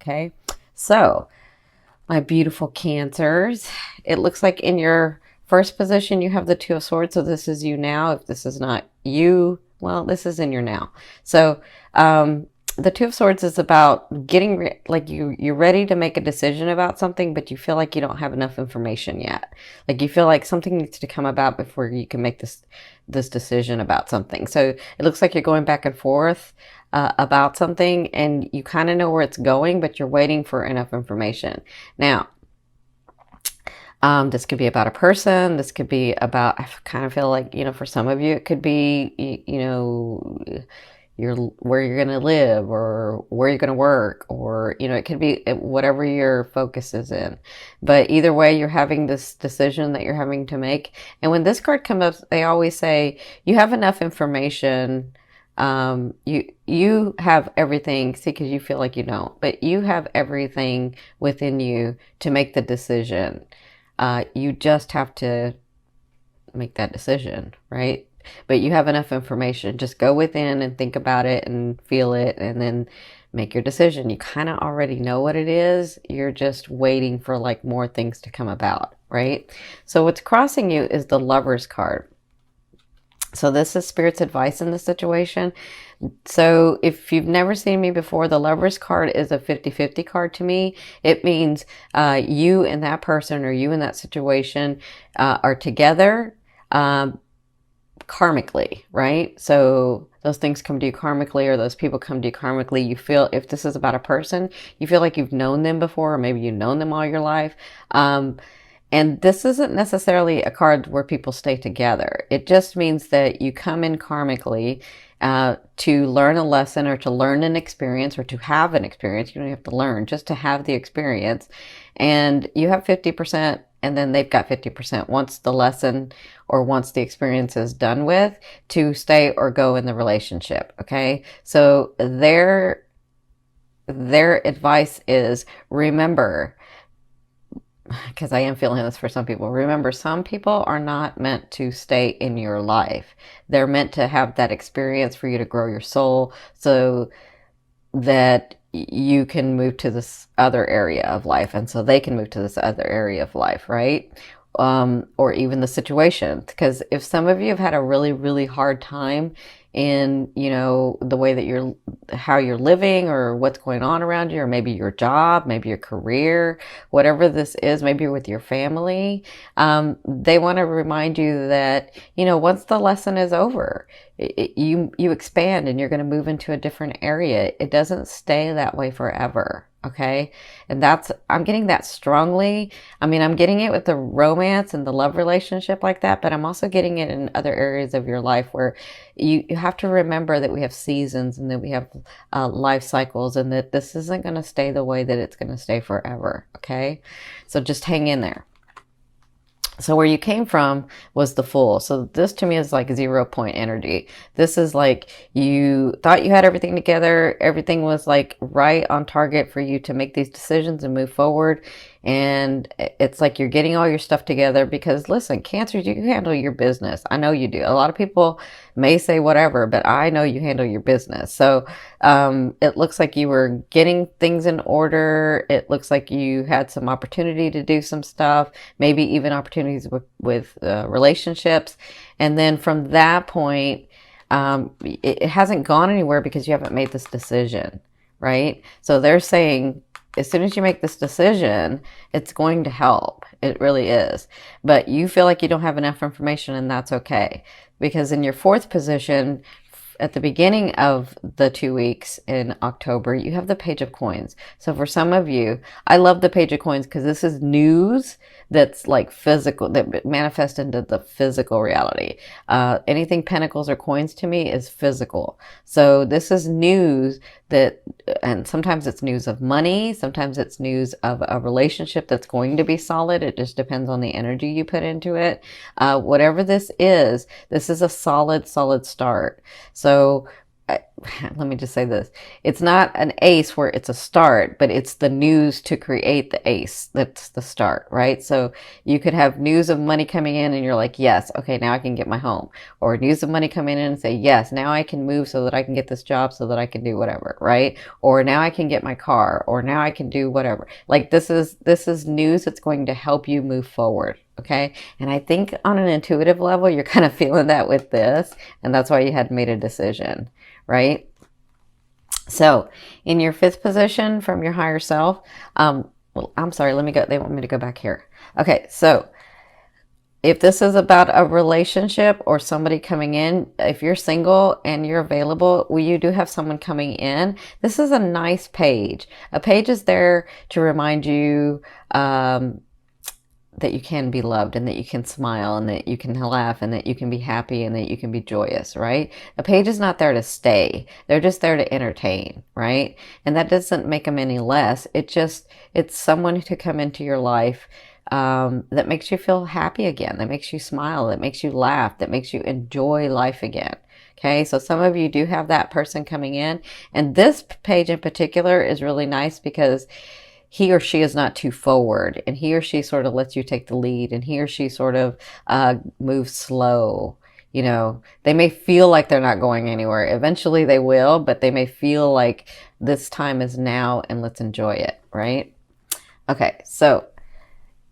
Okay, so my beautiful Cancers, it looks like in your first position you have the Two of Swords, so this is you now. If this is not you, well, this is in your now. So the Two of Swords is about getting like you're ready to make a decision about something, but you feel like you don't have enough information yet. Like you feel like something needs to come about before you can make this decision about something. So it looks like you're going back and forth about something, and you kind of know where it's going, but you're waiting for enough information. Now, this could be about a person. This could be about, I kind of feel like, for some of you, it could be, where you're going to live or where you're going to work, or, it could be whatever your focus is in. But either way, you're having this decision that you're having to make. And when this card comes up, they always say you have enough information. You have everything, see, because you feel like you don't, but you have everything within you to make the decision. You just have to make that decision, right? But you have enough information. Just go within and think about it and feel it and then make your decision. You kind of already know what it is. You're just waiting for like more things to come about, right? So what's crossing you is the Lover's card. So this is Spirit's advice in this situation. So if you've never seen me before, the Lover's card is a 50-50 card to me. It means you and that person, or you and that situation are together karmically, right? So those things come to you karmically, or those people come to you karmically. You feel, if this is about a person, you feel like you've known them before, or maybe you've known them all your life. And this isn't necessarily a card where people stay together. It just means that you come in karmically to learn a lesson, or to learn an experience, or to have an experience. You don't have to learn, just to have the experience. And you have 50%, and then they've got 50% once the lesson or once the experience is done with, to stay or go in the relationship. Okay, so their advice is, remember, because I am feeling this for some people, remember, some people are not meant to stay in your life. They're meant to have that experience for you to grow your soul, so that you can move to this other area of life, and so they can move to this other area of life, right? Or even the situation. Because if some of you have had a really, really hard time in, the way that how you're living, or what's going on around you, or maybe your job, maybe your career, whatever this is, maybe you're with your family, they want to remind you that, once the lesson is over, you expand, and you're going to move into a different area. It doesn't stay that way forever. Okay. And I'm getting that strongly. I mean, I'm getting it with the romance and the love relationship like that, but I'm also getting it in other areas of your life where you have to remember that we have seasons, and that we have life cycles, and that this isn't going to stay the way that it's going to stay forever. Okay. So just hang in there. So where you came from was the Fool. So this to me is like 0 point energy. This is like you thought you had everything together. Everything was like right on target for you to make these decisions and move forward. And it's like you're getting all your stuff together, because listen, Cancer, you handle your business. I know you do. A lot of people may say whatever, but I know you handle your business. So it looks like you were getting things in order. It looks like you had some opportunity to do some stuff, maybe even opportunities with relationships. And then from that point, it hasn't gone anywhere because you haven't made this decision, right? So they're saying, as soon as you make this decision, it's going to help. It really is. But you feel like you don't have enough information, and that's okay. Because in your fourth position, at the beginning of the 2 weeks in October, you have the Page of Coins. So for some of you, I love the Page of Coins because this is news that's like physical, that manifests into the physical reality. Anything pentacles or coins to me is physical. So this is news that, and sometimes it's news of money, sometimes it's news of a relationship that's going to be solid. It just depends on the energy you put into it. Whatever this is a solid start. So let me just say this. It's not an ace where it's a start, but it's the news to create the ace. That's the start, right? So you could have news of money coming in and you're like, yes, okay, now I can get my home. Or news of money coming in and say, yes, now I can move so that I can get this job so that I can do whatever, right? Or now I can get my car, or now I can do whatever. Like this is news that's going to help you move forward. Okay. And I think on an intuitive level, you're kind of feeling that with this. And that's why you had made a decision, right? So in your fifth position from your higher self, well, I'm sorry, let me go. They want me to go back here. Okay. So if this is about a relationship or somebody coming in, if you're single and you're available, well, you do have someone coming in. This is a nice page. A page is there to remind you, that you can be loved and that you can smile and that you can laugh and that you can be happy and that you can be joyous, right? A page is not there to stay. They're just there to entertain, right? And that doesn't make them any less. It's someone to come into your life that makes you feel happy again, that makes you smile, that makes you laugh, that makes you enjoy life again. Okay, so some of you do have that person coming in. And this page in particular is really nice because he or she is not too forward, and he or she sort of lets you take the lead, and he or she sort of moves slow. You know, they may feel like they're not going anywhere. Eventually they will, but they may feel like this time is now and let's enjoy it, right? Okay, so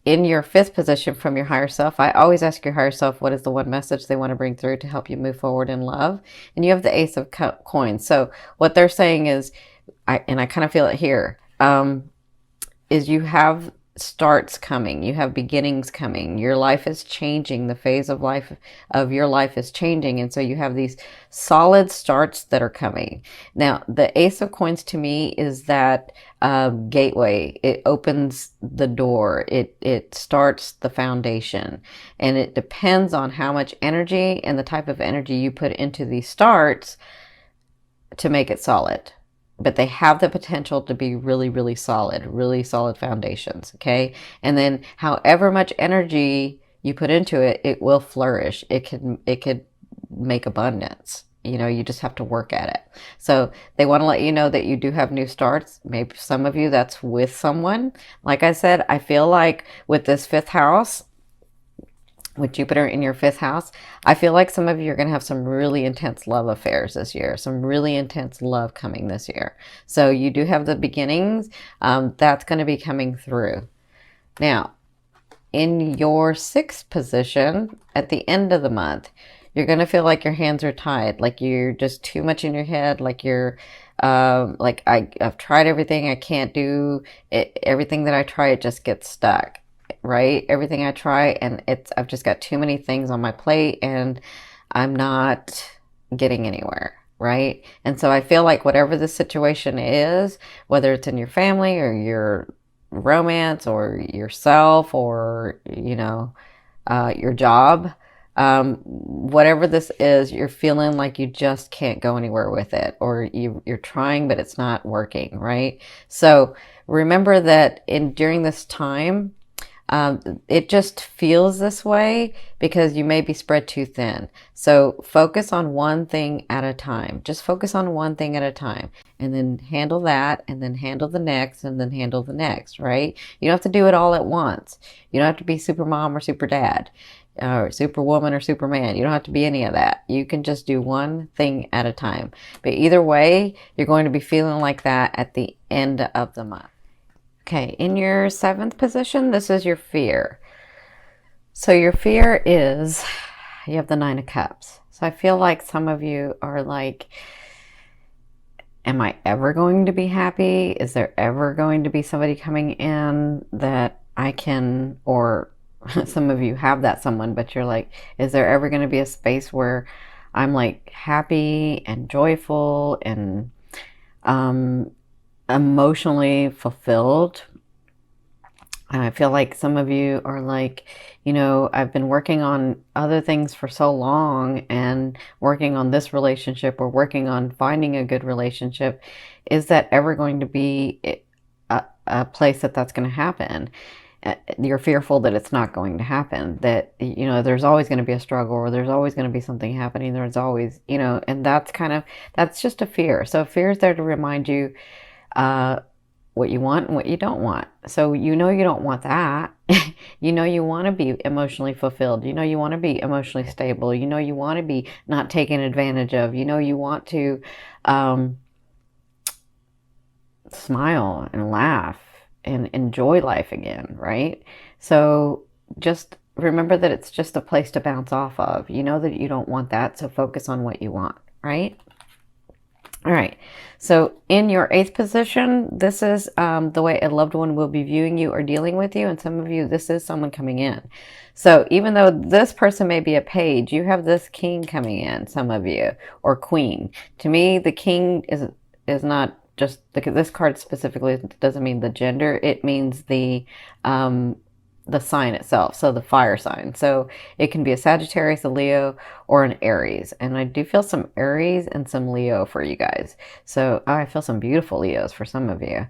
in your fifth position from your higher self, I always ask your higher self what is the one message they want to bring through to help you move forward in love. And you have the Ace of Coins. So what they're saying is, I kind of feel it here, is you have starts coming, you have beginnings coming, your life is changing, the phase of life of your life is changing, and so you have these solid starts that are coming. Now the Ace of Coins to me is that gateway. It opens the door, it starts the foundation, and it depends on how much energy and the type of energy you put into these starts to make it solid. But they have the potential to be really, really solid foundations. Okay. And then however much energy you put into it, it will flourish. It could make abundance. You know, you just have to work at it. So they want to let you know that you do have new starts. Maybe some of you that's with someone. Like I said, I feel like with this fifth house, with Jupiter in your fifth house, I feel like some of you are going to have some really intense love affairs this year, some really intense love coming this year. So you do have the beginnings. That's going to be coming through. Now, in your sixth position, at the end of the month, you're going to feel like your hands are tied, like you're just too much in your head, like you're like I've tried everything, I can't do it. Everything that I try, it just gets stuck. Right? Everything I try, and I've just got too many things on my plate and I'm not getting anywhere, right? And so I feel like whatever the situation is, whether it's in your family or your romance or yourself or, you know, your job, whatever this is, you're feeling like you just can't go anywhere with it, or you're trying, but it's not working, right? So remember that during this time, it just feels this way because you may be spread too thin. So focus on one thing at a time. Just focus on one thing at a time, and then handle that, and then handle the next, and then handle the next, right? You don't have to do it all at once. You don't have to be super mom or super dad, or superwoman or superman. You don't have to be any of that. You can just do one thing at a time. But either way, you're going to be feeling like that at the end of the month. Okay, in your seventh position, this is your fear. So your fear is, you have the Nine of Cups. So I feel like some of you are like, am I ever going to be happy? Is there ever going to be somebody coming in that I can, or some of you have that someone, but you're like, is there ever going to be a space where I'm like happy and joyful and emotionally fulfilled? I feel like some of you are like, you know, I've been working on other things for so long and working on this relationship or working on finding a good relationship. Is that ever going to be a place that's going to happen? you're fearful that it's not going to happen, that, you know, there's always going to be a struggle, or there's always going to be something happening. There's always, you know, and that's just a fear. So fear is there to remind you what you want and what you don't want. So you know you don't want that. You know you want to be emotionally fulfilled. You know you want to be emotionally stable. You know you want to be not taken advantage of. You know you want to smile and laugh and enjoy life again, right? So just remember that it's just a place to bounce off of. You know that you don't want that, so focus on what you want, right? All right, so in your 8th position, this is the way a loved one will be viewing you or dealing with you. And some of you, this is someone coming in. So even though this person may be a page, you have this king coming in, some of you, or queen. To me, the king is not just, this card specifically doesn't mean the gender. It means the sign itself, so the fire sign. So it can be a Sagittarius, a Leo, or an Aries. And I do feel some Aries and some Leo for you guys. So I feel some beautiful Leos for some of you.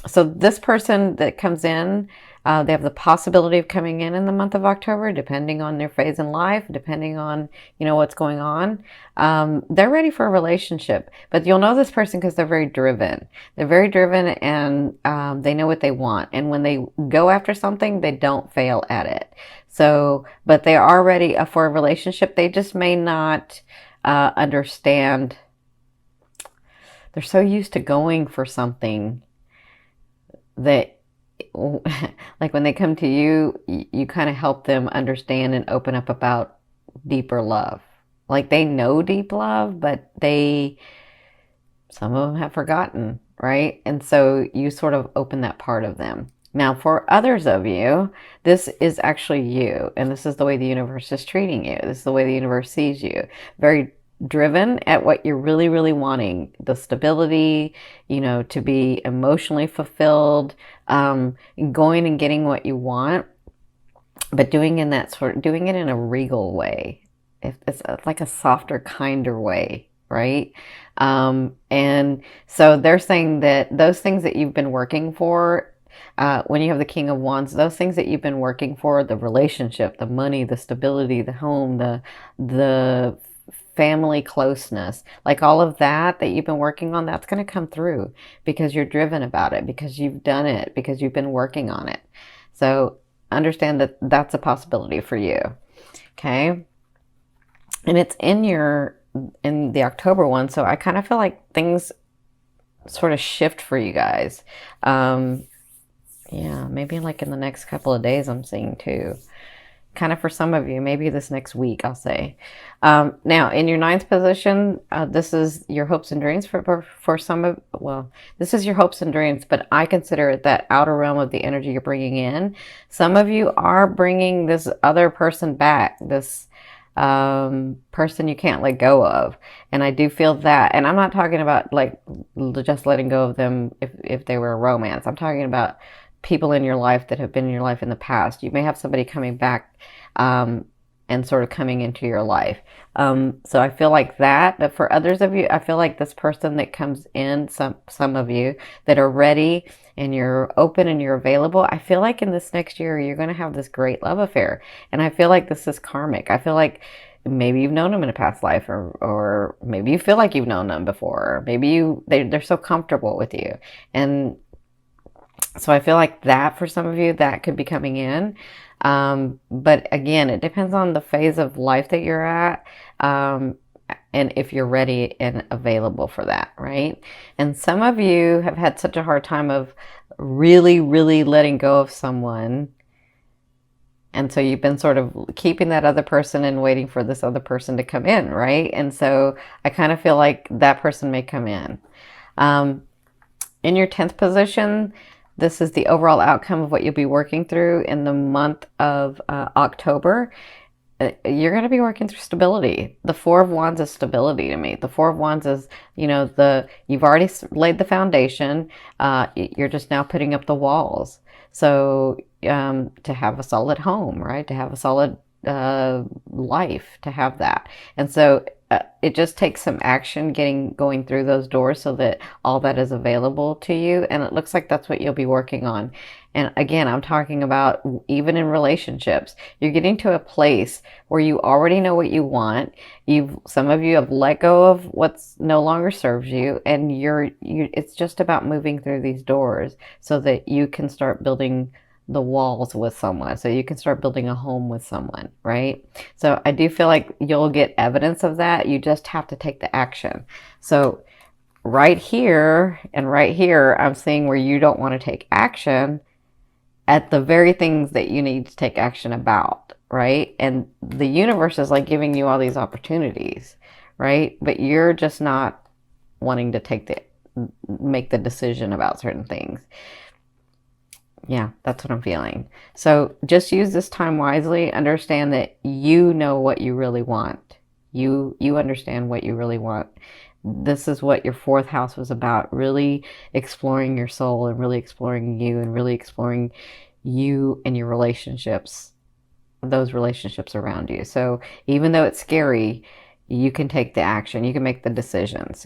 So this person that comes in, they have the possibility of coming in the month of October, depending on their phase in life, depending on, you know, what's going on. They're ready for a relationship, but you'll know this person because they're very driven. They're very driven, and they know what they want. And when they go after something, they don't fail at it. So, but they are ready for a relationship. They just may not understand. They're so used to going for something that, like when they come to you, you kind of help them understand and open up about deeper love. Like they know deep love, but some of them have forgotten, right? And so you sort of open that part of them. Now, for others of you, this is actually you, and this is the way the universe is treating you. This is the way the universe sees you. Very driven at what you're really, really wanting. The stability, you know, to be emotionally fulfilled, going and getting what you want, but doing it in a regal way. It's like a softer, kinder way, right? And so they're saying that those things that you've been working for, when you have the King of Wands, those things that you've been working for, the relationship, the money, the stability, the home, the family closeness, like all of that you've been working on, that's going to come through because you're driven about it, because you've done it, because you've been working on it. So understand that that's a possibility for you. Okay. And it's in the October one. So I kind of feel like things sort of shift for you guys. Yeah, maybe like in the next couple of days, I'm seeing too. Kind of for some of you, maybe this next week, I'll say. Now, in your 9th position, this is your hopes and dreams for some of, well, this is your hopes and dreams, but I consider it that outer realm of the energy you're bringing in. Some of you are bringing this other person back, this person you can't let go of. And I do feel that, and I'm not talking about like just letting go of them if they were a romance. I'm talking about people in your life that have been in your life in the past. You may have somebody coming back and sort of coming into your life. So I feel like that. But for others of you, I feel like this person that comes in, some of you that are ready and you're open and you're available, I feel like in this next year, you're going to have this great love affair. And I feel like this is karmic. I feel like maybe you've known them in a past life, or maybe you feel like you've known them before. Maybe they're so comfortable with you. And so I feel like that for some of you, that could be coming in. But again, it depends on the phase of life that you're at, and if you're ready and available for that, right? And some of you have had such a hard time of really, really letting go of someone. And so you've been sort of keeping that other person and waiting for this other person to come in, right? And so I kind of feel like that person may come in. In your 10th position, this is the overall outcome of what you'll be working through in the month of October. You're going to be working through stability. The Four of Wands is stability to me. The Four of Wands is, you know, you've already laid the foundation. You're just now putting up the walls. So to have a solid home, right? To have a solid life, to have that. And so it just takes some action going through those doors so that all that is available to you. And it looks like that's what you'll be working on. And again, I'm talking about even in relationships, you're getting to a place where you already know what you want. Some of you have let go of what's no longer serves you, and it's just about moving through these doors so that you can start building the walls with someone, so you can start building a home with someone, right? So I do feel like you'll get evidence of that. You just have to take the action. So right here and right here, I'm seeing where you don't want to take action at the very things that you need to take action about, right? And the universe is like giving you all these opportunities, right? But you're just not wanting to make the decision about certain things. Yeah, that's what I'm feeling. So just use this time wisely. Understand that you know what you really want. You understand what you really want. This is what your fourth house was about, really exploring your soul and really exploring you and really exploring you and your relationships, those relationships around you. So even though it's scary, you can take the action, you can make the decisions.